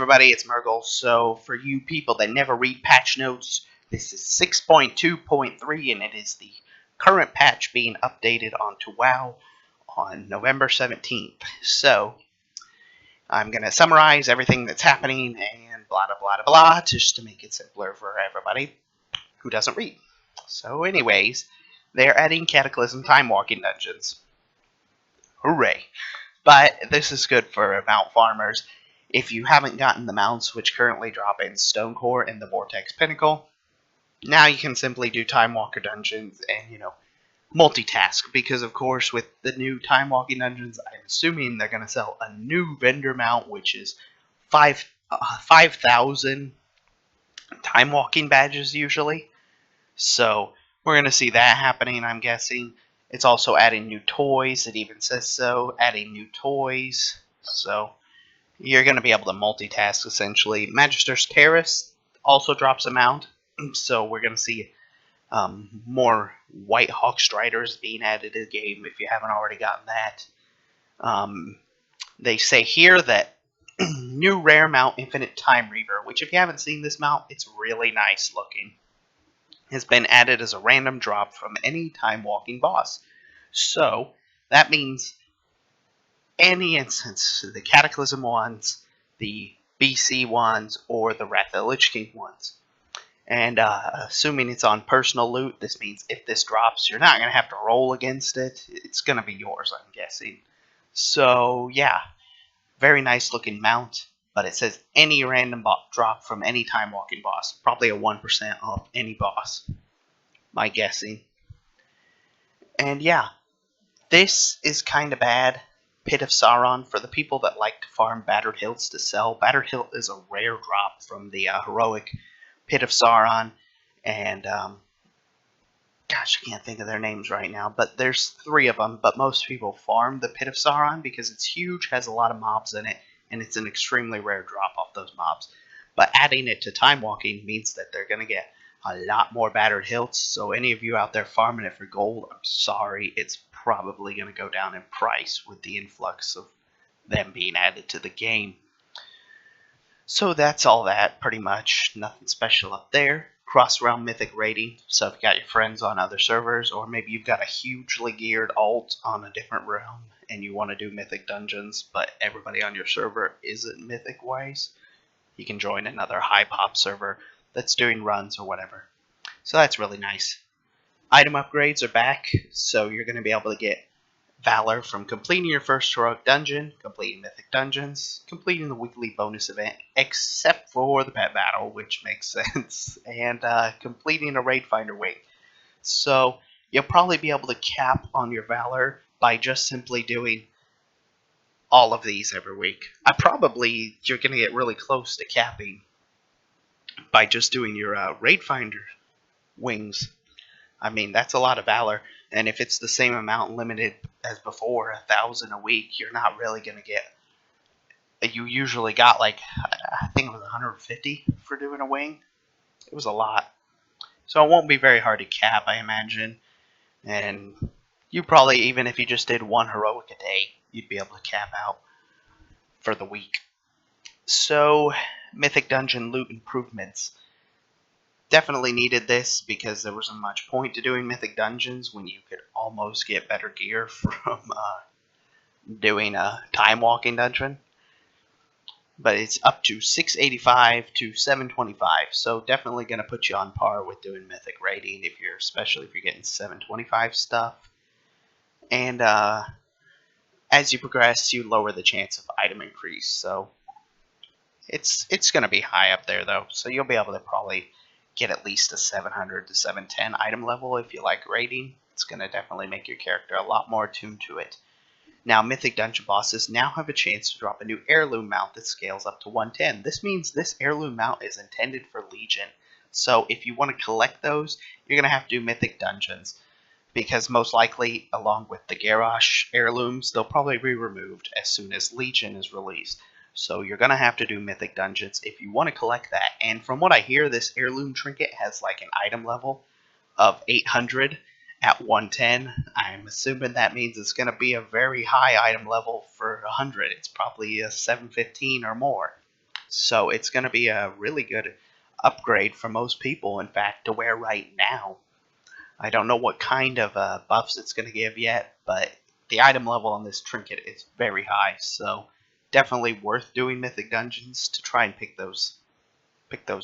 everybody, it's Murgle. So for you people that never read patch notes, this is 6.2.3 and it is the current patch being updated onto WoW on November 17th. So I'm going to summarize everything that's happening and blah blah blah blah just to make it simpler for everybody who doesn't read. So anyways, they're adding Cataclysm Time Walking Dungeons. Hooray! But this is good for mount farmers. If you haven't gotten the mounts, which currently drop in Stonecore and the Vortex Pinnacle, now you can simply do Time Walker dungeons and, multitask. Because, of course, with the new Time Walking dungeons, I'm assuming they're going to sell a new vendor mount, which is 5,000 Time Walking badges usually. So we're going to see that happening, I'm guessing. It's also adding new toys. It even says so. Adding new toys. So you're going to be able to multitask, essentially. Magister's Terrace also drops a mount. So we're going to see more White Hawk Striders being added to the game if you haven't already gotten that. They say here that new rare mount, Infinite Time Reaver, which if you haven't seen this mount, it's really nice looking, has been added as a random drop from any time walking boss. So that means any instance, the Cataclysm ones, the BC ones, or the Wrath of the Lich King ones. And assuming it's on personal loot, this means if this drops, you're not going to have to roll against it. It's going to be yours, I'm guessing. So yeah, very nice looking mount. But it says any random drop from any time walking boss. Probably a 1% off any boss, my guessing. And yeah, this is kind of bad. Pit of Sauron, for the people that like to farm Battered Hilts to sell. Battered Hilt is a rare drop from the heroic Pit of Sauron. And, gosh, I can't think of their names right now. But there's 3 of them. But most people farm the Pit of Sauron because it's huge, has a lot of mobs in it. And it's an extremely rare drop off those mobs. But adding it to Time Walking means that they're going to get a lot more Battered Hilts. So any of you out there farming it for gold, I'm sorry, it's probably going to go down in price with the influx of them being added to the game. So that's all that, pretty much. Nothing special up there. Cross-realm mythic rating. So if you got your friends on other servers, or maybe you've got a hugely geared alt on a different realm, and you want to do mythic dungeons, but everybody on your server isn't mythic-wise, you can join another high-pop server that's doing runs or whatever. So that's really nice. Item upgrades are back, so you're going to be able to get Valor from completing your first heroic dungeon, completing mythic dungeons, completing the weekly bonus event, except for the pet battle, which makes sense, and completing a raid finder wing. So you'll probably be able to cap on your Valor by just simply doing all of these every week. You're going to get really close to capping by just doing your raid finder wings. I mean, that's a lot of Valor, and if it's the same amount limited as before, 1,000 a week, you're not really going to get. You usually got like, I think it was 150 for doing a wing. It was a lot. So it won't be very hard to cap, I imagine. And you probably, even if you just did 1 heroic a day, you'd be able to cap out for the week. So, Mythic Dungeon loot improvements. Definitely needed this because there wasn't much point to doing Mythic Dungeons when you could almost get better gear from doing a Time Walking Dungeon. But it's up to 685 to 725, so definitely going to put you on par with doing Mythic rating, especially if you're getting 725 stuff. And as you progress, you lower the chance of item increase, so it's going to be high up there though, so you'll be able to probably get at least a 700 to 710 item level if you like rating. It's going to definitely make your character a lot more attuned to it. Now, Mythic Dungeon bosses now have a chance to drop a new heirloom mount that scales up to 110. This means this heirloom mount is intended for Legion. So if you want to collect those, you're going to have to do Mythic Dungeons. Because most likely, along with the Garrosh heirlooms, they'll probably be removed as soon as Legion is released. So you're going to have to do Mythic Dungeons if you want to collect that. And from what I hear, this heirloom trinket has like an item level of 800 at 110. I'm assuming that means it's going to be a very high item level for 100. It's probably a 715 or more. So it's going to be a really good upgrade for most people, in fact, to wear right now. I don't know what kind of buffs it's going to give yet, but the item level on this trinket is very high, so definitely worth doing Mythic Dungeons to try and pick those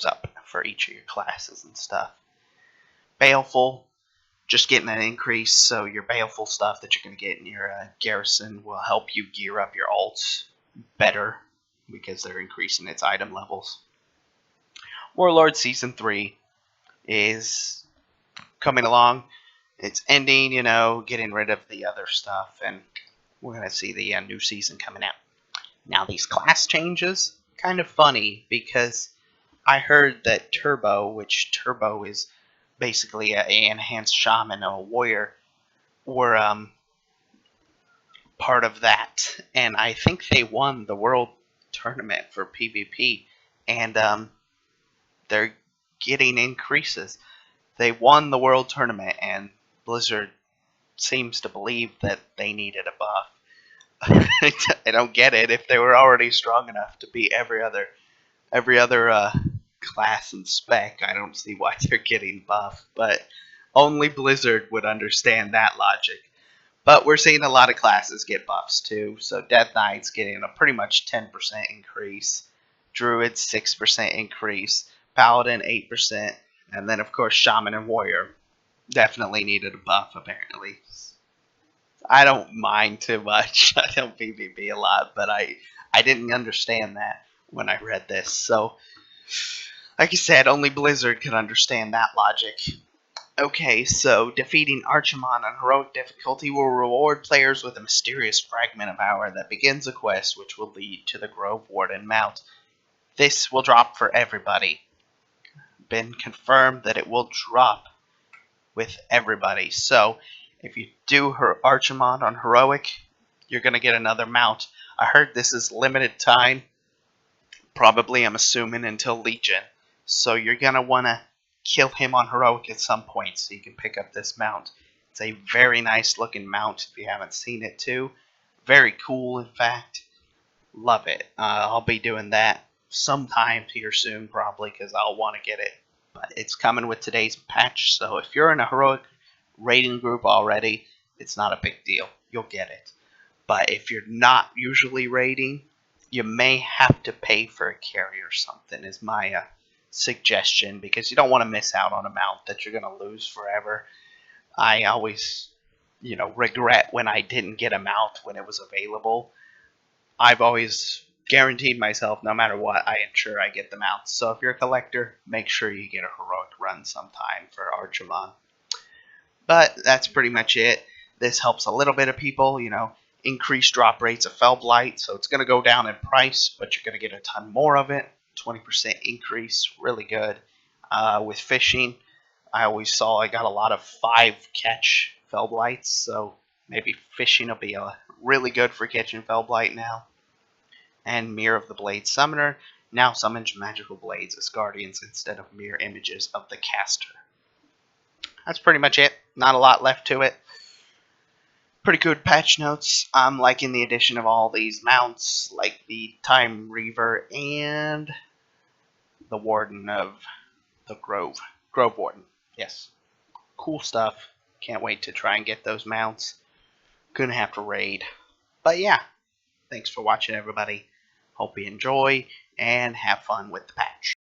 up for each of your classes and stuff. Baleful, just getting an increase, so your Baleful stuff that you're going to get in your garrison will help you gear up your alts better because they're increasing its item levels. Warlord Season 3 is coming along. It's ending, getting rid of the other stuff, and we're going to see the new season coming out. Now, these class changes, kind of funny, because I heard that which Turbo is basically an enhanced shaman or a warrior, were part of that, and I think they won the world tournament for PvP, and they're getting increases. They won the world tournament, and Blizzard seems to believe that they needed a buff. I don't get it. If they were already strong enough to beat every other class and spec, I don't see why they're getting buffed. But only Blizzard would understand that logic. But we're seeing a lot of classes get buffs too. So Death Knight's getting a pretty much 10% increase. Druid 6% increase. Paladin 8%. And then of course Shaman and Warrior definitely needed a buff apparently. I don't mind too much. I don't PvP a lot, but I didn't understand that when I read this. So, like I said, only Blizzard could understand that logic. Okay, so defeating Archimon on heroic difficulty will reward players with a mysterious fragment of power that begins a quest which will lead to the Grove Warden mount. This will drop for everybody. Been confirmed that it will drop with everybody. So, if you do her Archimon on heroic, you're going to get another mount. I heard this is limited time. Probably, I'm assuming, until Legion. So you're going to want to kill him on heroic at some point so you can pick up this mount. It's a very nice looking mount if you haven't seen it too. Very cool, in fact. Love it. I'll be doing that sometime here soon, probably, because I'll want to get it. But it's coming with today's patch, so if you're in a heroic raiding group already, it's not a big deal. You'll get it. But if you're not usually raiding, you may have to pay for a carry or something, is my suggestion, because you don't want to miss out on a mount that you're going to lose forever. I always, regret when I didn't get a mount when it was available. I've always guaranteed myself, no matter what, I ensure I get the mounts. So if you're a collector, make sure you get a heroic run sometime for Archimon. But that's pretty much it. This helps a little bit of people, increase drop rates of Fellblight, so it's going to go down in price, but you're going to get a ton more of it. 20% increase, really good. With fishing, I always saw I got a lot of 5-catch Fellblights, so maybe fishing will be really good for catching Fellblight now. And Mirror of the Blade Summoner now summons magical blades as guardians instead of mere images of the caster. That's pretty much it. Not a lot left to it. Pretty good patch notes. I'm liking the addition of all these mounts, like the Time Reaver and the Warden of the Grove. Grove Warden. Yes. Cool stuff. Can't wait to try and get those mounts. Gonna have to raid. But yeah. Thanks for watching, everybody. Hope you enjoy and have fun with the patch.